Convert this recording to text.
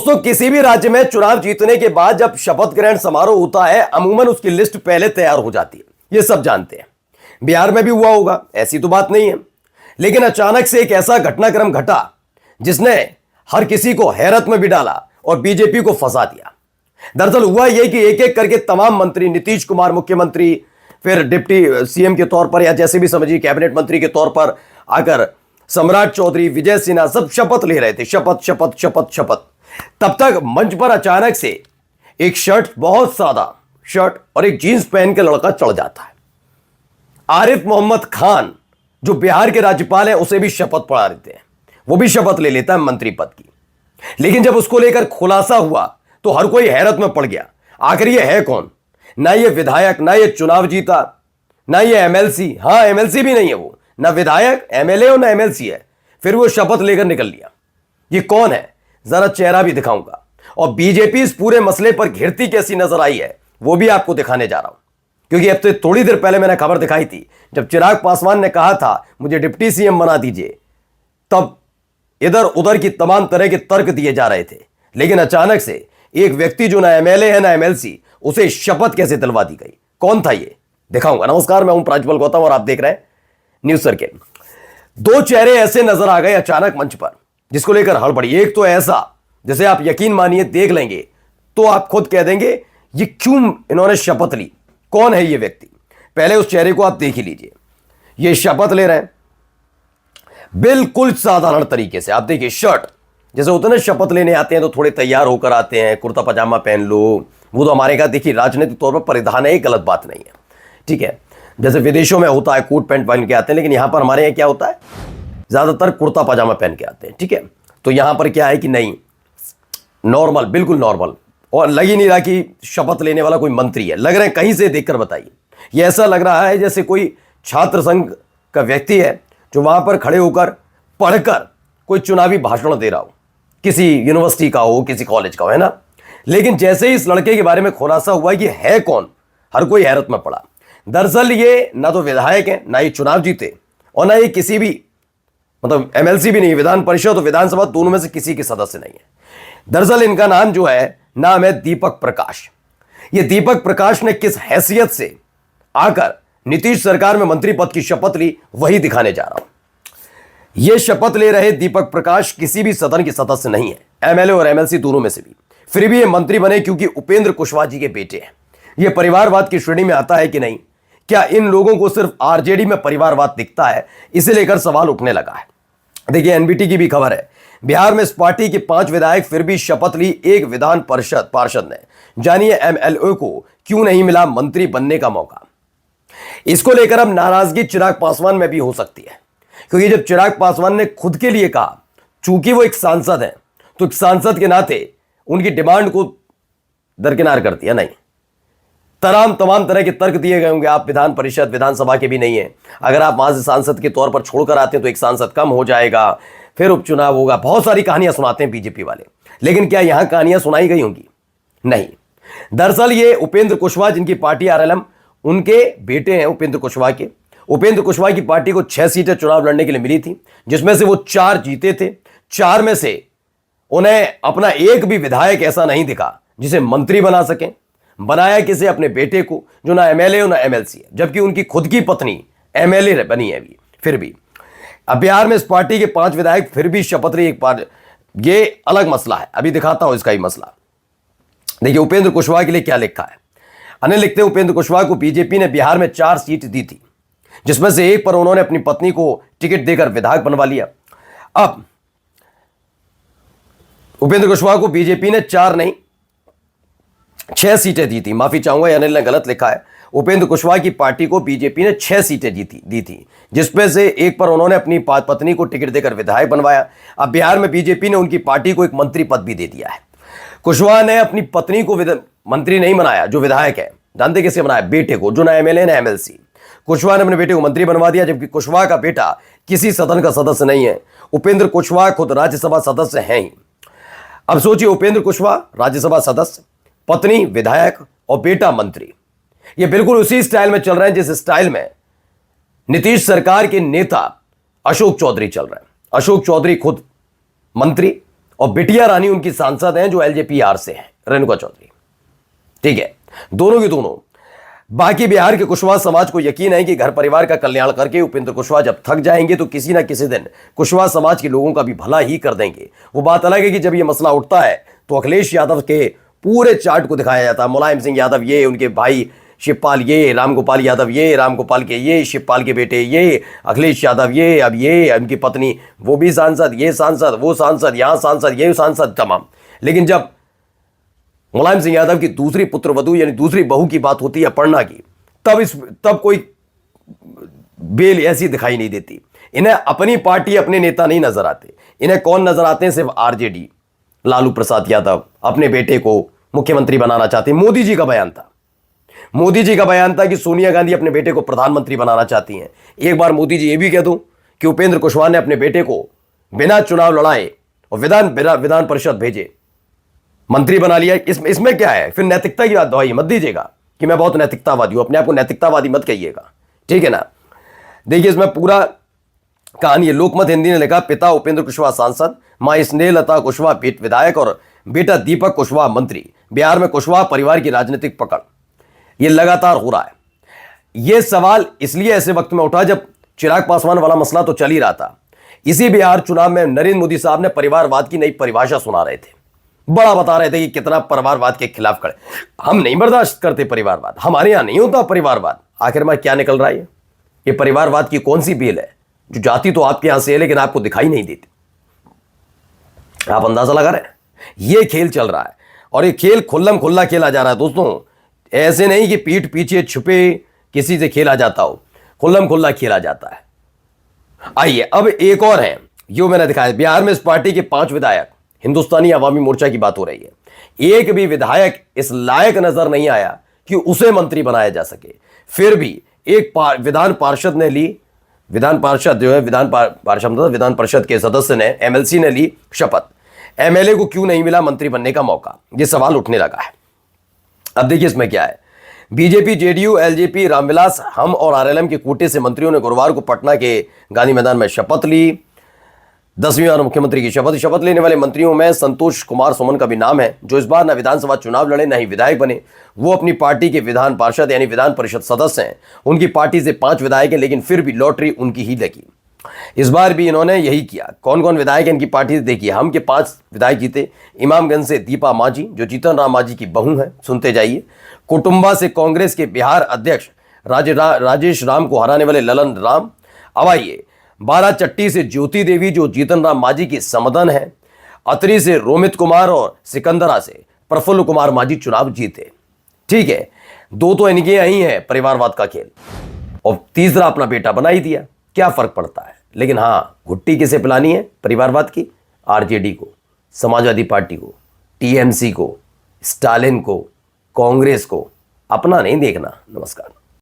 दोस्तों, किसी भी राज्य में चुनाव जीतने के बाद जब शपथ ग्रहण समारोह होता है, अमूमन उसकी लिस्ट पहले तैयार हो जाती है। ये सब जानते हैं। बिहार में भी हुआ होगा, ऐसी तो बात नहीं है। लेकिन अचानक से एक ऐसा घटनाक्रम घटा जिसने हर किसी को हैरत में भी डाला और बीजेपी को फंसा दिया। दरअसल हुआ यह कि एक एक करके तमाम मंत्री, नीतीश कुमार मुख्यमंत्री, फिर डिप्टी सीएम के तौर पर या जैसे भी समझिए कैबिनेट मंत्री के तौर पर आकर सम्राट चौधरी, विजय सिन्हा सब शपथ ले रहे थे। शपथ शपथ शपथ शपथ। तब तक मंच पर अचानक से एक शर्ट, बहुत सादा शर्ट और एक जींस पहन के लड़का चढ़ जाता है। आरिफ मोहम्मद खान जो बिहार के राज्यपाल हैं, उसे भी शपथ पढ़ा देते हैं। वो भी शपथ ले लेता है मंत्री पद की। लेकिन जब उसको लेकर खुलासा हुआ तो हर कोई हैरत में पड़ गया। आखिर ये है कौन? ना ये विधायक, ना ये चुनाव जीता, ना ये एमएलसी। हाँ, एमएलसी भी नहीं है वो, ना विधायक, एमएलए और ना एमएलसी है। फिर वो शपथ लेकर निकल लिया। ये कौन है? जरा चेहरा भी दिखाऊंगा। और बीजेपी इस पूरे मसले पर घिरती कैसी नजर आई है वो भी आपको दिखाने जा रहा हूं। क्योंकि अब तो थोड़ी देर पहले मैंने खबर दिखाई थी, जब चिराग पासवान ने कहा था मुझे डिप्टी सीएम बना दीजिए, तब इधर उधर की तमाम तरह के तर्क दिए जा रहे थे। लेकिन अचानक से एक व्यक्ति जो ना एमएलए है ना एमएलसी, उसे शपथ कैसे दिलवा दी गई? कौन था ये? दिखाऊंगा। नमस्कार, मैं हूं प्राजपल गौतम और आप देख रहे हैं न्यूज सर्किल। दो चेहरे ऐसे नजर आ गए अचानक मंच पर जिसको लेकर हड़बड़ी। एक तो ऐसा जैसे आप यकीन मानिए, देख लेंगे तो आप खुद कह देंगे ये क्यों इन्होंने शपथ ली। कौन है ये व्यक्ति? पहले उस चेहरे को आप देख ही लीजिए। ये शपथ ले रहे हैं बिल्कुल साधारण तरीके से। आप देखिए, शर्ट जैसे होते हैं ना, शपथ लेने आते हैं तो थोड़े तैयार होकर आते हैं, कुर्ता पजामा पहन लो। वो तो हमारे यहाँ देखिए राजनीतिक तौर पर परिधान है, गलत बात नहीं है, ठीक है। जैसे विदेशों में होता है कोट पैंट पहन के आते हैं, लेकिन यहां पर हमारे यहाँ क्या होता है, ज्यादातर कुर्ता पजामा पहन के आते हैं, ठीक है। तो यहां पर क्या है कि नहीं, नॉर्मल, बिल्कुल नॉर्मल। और लग ही नहीं रहा कि शपथ लेने वाला कोई मंत्री है। लग रहे हैं, कहीं से देखकर बताइए, ये ऐसा लग रहा है जैसे कोई छात्र संघ का व्यक्ति है जो वहां पर खड़े होकर पढ़कर कोई चुनावी भाषण दे रहा हो, किसी यूनिवर्सिटी का हो, किसी कॉलेज का हो, है ना। लेकिन जैसे ही इस लड़के के बारे में खुलासा हुआ कि है कौन, हर कोई हैरत में पड़ा। दरअसल ये ना तो विधायक है, ना ये चुनाव जीते, और ना ये किसी भी मतलब एमएलसी भी नहीं, विधान परिषद और विधानसभा दोनों में से किसी के सदस्य नहीं है। दरअसल इनका नाम जो है, नाम है दीपक प्रकाश। ये दीपक प्रकाश ने किस हैसियत से आकर नीतीश सरकार में मंत्री पद की शपथ ली, वही दिखाने जा रहा हूं। यह शपथ ले रहे दीपक प्रकाश किसी भी सदन के सदस्य नहीं है, एमएलए और एमएलसी दोनों में से भी। फिर भी ये मंत्री बने क्योंकि उपेंद्र कुशवाहा जी के बेटे हैं। यह परिवारवाद की श्रेणी में आता है कि नहीं? क्या इन लोगों को सिर्फ आरजेडी में परिवारवाद दिखता है? इसे लेकर सवाल उठने लगा है। देखिए, एनबीटी की भी खबर है, बिहार में इस पार्टी के 5 विधायक फिर भी शपथ ली एक विधान परिषद पार्षद ने। जानिए एमएलए को क्यों नहीं मिला मंत्री बनने का मौका। इसको लेकर अब नाराजगी चिराग पासवान में भी हो सकती है, क्योंकि जब चिराग पासवान ने खुद के लिए कहा, चूंकि वो एक सांसद है, तो एक सांसद के नाते उनकी डिमांड को दरकिनार कर दिया। नहीं, तमाम तरह के तर्क दिए गए होंगे, आप विधान परिषद विधानसभा के भी नहीं है, अगर आप वहां से सांसद के तौर पर छोड़कर आते हैं तो एक सांसद कम हो जाएगा, फिर उपचुनाव होगा। बहुत सारी कहानियां सुनाते हैं बीजेपी वाले। लेकिन क्या यहां कहानियां सुनाई गई होंगी? नहीं। दरअसल ये उपेंद्र कुशवाहा, जिनकी पार्टी आरएलएम, उनके बेटे हैं उपेंद्र कुशवाहा के। उपेंद्र कुशवाहा की पार्टी को 6 सीटें चुनाव लड़ने के लिए मिली थी, जिसमें से वो 4 जीते थे। 4 में से उन्हें अपना एक भी विधायक ऐसा नहीं दिखा जिसे मंत्री बना सके। बनाया किसे? अपने बेटे को, जो ना एमएलए ना एमएलसी है, जबकि उनकी खुद की पत्नी एमएलए बनी है अभी। फिर भी अब बिहार में इस पार्टी के 5 विधायक फिर भी शपथ ली एक बार। ये अलग मसला है, अभी दिखाता हूं इसका ही मसला। देखिए उपेंद्र कुशवाहा के लिए क्या लिखा है। अनिल लिखते हैं, उपेंद्र कुशवाहा को बीजेपी ने बिहार में 4 सीट दी थी, जिसमें से एक पर उन्होंने अपनी पत्नी को टिकट देकर विधायक बनवा लिया। अब उपेंद्र कुशवाहा को बीजेपी ने 4 नहीं 6 सीटें दी थी। माफी चाहूंगा, अनिल ने गलत लिखा है। उपेंद्र कुशवाहा की पार्टी को बीजेपी ने 6 सीटें दी थी, जिसमें से एक पर उन्होंने अपनी पत्नी को टिकट देकर विधायक बनवाया। अब बिहार में बीजेपी ने उनकी पार्टी को एक मंत्री पद भी दे दिया है। कुशवाहा ने अपनी पत्नी को मंत्री नहीं बनाया, जो विधायक है। जानते किसे बनाया? बेटे को, जो ना एमएलए ना एमएलसी। कुशवाहा ने अपने बेटे को मंत्री बनवा दिया, जबकि कुशवाहा का बेटा किसी सदन का सदस्य नहीं है। उपेंद्र कुशवाहा खुद राज्यसभा सदस्य हैं ही। अब सोचिए, उपेंद्र कुशवाहा राज्यसभा सदस्य, पत्नी विधायक और बेटा मंत्री। ये बिल्कुल उसी स्टाइल में चल रहे हैं जिस स्टाइल में नीतीश सरकार के नेता अशोक चौधरी चल रहे हैं। अशोक चौधरी खुद मंत्री और बिटिया रानी उनकी सांसद हैं जो एलजेपी से हैं, रेणुका चौधरी। ठीक है, दोनों की दोनों। बाकी बिहार के कुशवाहा समाज को यकीन है कि घर परिवार का कल्याण करके उपेंद्र कुशवाहा जब थक जाएंगे तो किसी ना किसी दिन कुशवाहा समाज के लोगों का भी भला ही कर देंगे। वो बात अलग है कि जब ये मसला उठता है तो अखिलेश यादव के पूरे चार्ट को दिखाया जाता है। मुलायम सिंह यादव ये, उनके भाई शिवपाल ये, रामगोपाल यादव ये, रामगोपाल के ये, शिवपाल के बेटे ये, अखिलेश यादव ये, अब ये उनकी पत्नी वो भी सांसद, ये सांसद, वो सांसद, यहाँ सांसद, ये सांसद, तमाम। लेकिन जब मुलायम सिंह यादव की दूसरी पुत्रवधू यानी दूसरी बहू की बात होती है अपर्णा की, तब कोई बेल ऐसी दिखाई नहीं देती। इन्हें अपनी पार्टी, अपने नेता नहीं नजर आते। इन्हें कौन नजर आते हैं? सिर्फ आरजेडी, लालू प्रसाद यादव अपने बेटे को मुख्यमंत्री बनाना चाहते हैं। मोदी जी का बयान था, मोदी जी का बयान था कि सोनिया गांधी अपने बेटे को प्रधानमंत्री बनाना चाहती हैं। एक बार मोदी जी ये भी कह दूं कि उपेंद्र कुशवाहा ने अपने बेटे को बिना चुनाव लड़ाए और विधान परिषद भेजे मंत्री बना लिया। इसमें क्या है? फिर नैतिकता की बात दवाई मत दीजिएगा कि मैं बहुत नैतिकतावादी हूं, अपने आप को नैतिकतावादी मत कहिएगा, ठीक है ना। देखिए इसमें पूरा कहानी है। लोकमत हिंदी ने लिखा, पिता उपेंद्र कुशवाहा सांसद, मां स्नेहलता कुशवाहा विधायक और बेटा दीपक कुशवाहा मंत्री। बिहार में कुशवाहा परिवार की राजनीतिक पकड़ ये लगातार हो रहा है। यह सवाल इसलिए ऐसे वक्त में उठा जब चिराग पासवान वाला मसला तो चल ही रहा था। इसी बिहार चुनाव में नरेंद्र मोदी साहब ने परिवारवाद की नई परिभाषा सुना रहे थे, बड़ा बता रहे थे कि कितना परिवारवाद के खिलाफ खड़े। हम नहीं बर्दाश्त करते परिवारवाद, हमारे यहां नहीं होता परिवारवाद। आखिर में क्या निकल रहा है? ये परिवारवाद की कौन सी बेल है जो जाती तो आपके यहां से है लेकिन आपको दिखाई नहीं देती? आप अंदाजा लगा रहे हैं? ये खेल चल रहा है और ये खेल खुल्लम खुल्ला खेला जा रहा है दोस्तों। ऐसे नहीं कि पीठ पीछे छुपे किसी से खेला जाता हो, खुल्लम खुल्ला खेला जाता है। आइए अब एक और है, जो मैंने दिखाया। बिहार में इस पार्टी के 5 विधायक, हिंदुस्तानी अवामी मोर्चा की बात हो रही है। एक भी विधायक इस लायक नजर नहीं आया कि उसे मंत्री बनाया जा सके। फिर भी एक विधान पार्षद ने ली, विधान पार्षद जो है विधान परिषद के सदस्य ने, एमएलसी ने ली शपथ। एमएलए को क्यों नहीं मिला मंत्री बनने का मौका? यह सवाल उठने लगा है। अब देखिए इसमें क्या है। बीजेपी, जेडीयू, एलजेपी, रामविलास, हम और आरएलएम के कोटे से मंत्रियों ने गुरुवार को पटना के गांधी मैदान में शपथ ली। 10वीं बार मुख्यमंत्री की शपथ लेने वाले मंत्रियों में संतोष कुमार सुमन का भी नाम है, जो इस बार न विधानसभा चुनाव लड़े न ही विधायक बने। वो अपनी पार्टी के विधान पार्षद यानी विधान परिषद सदस्य हैं। उनकी पार्टी से 5 विधायक हैं, लेकिन फिर भी लॉटरी उनकी ही लगी। इस बार भी इन्होंने यही किया। कौन कौन विधायक है इनकी पार्टी से देखिए। हम के 5 विधायक जीते। इमामगंज से दीपा मांझी जो जीतन राम मांझी की बहू है, सुनते जाइए। कुटुंबा से कांग्रेस के बिहार अध्यक्ष राजेश राम को हराने वाले ललन राम। अब आइए बाराचट्टी से ज्योति देवी जो जीतन राम मांझी की समधन है। अतरी से रोमित कुमार और सिकंदरा से प्रफुल्ल कुमार मांझी चुनाव जीते। ठीक है, 2 तो इनके यही है परिवारवाद का खेल, और तीसरा अपना बेटा बना ही दिया। क्या फर्क पड़ता है? लेकिन हां, घुट्टी किसे पिलानी है परिवारवाद की? आरजेडी को, समाजवादी पार्टी को, टीएमसी को, स्टालिन को, कांग्रेस को। अपना नहीं देखना। नमस्कार।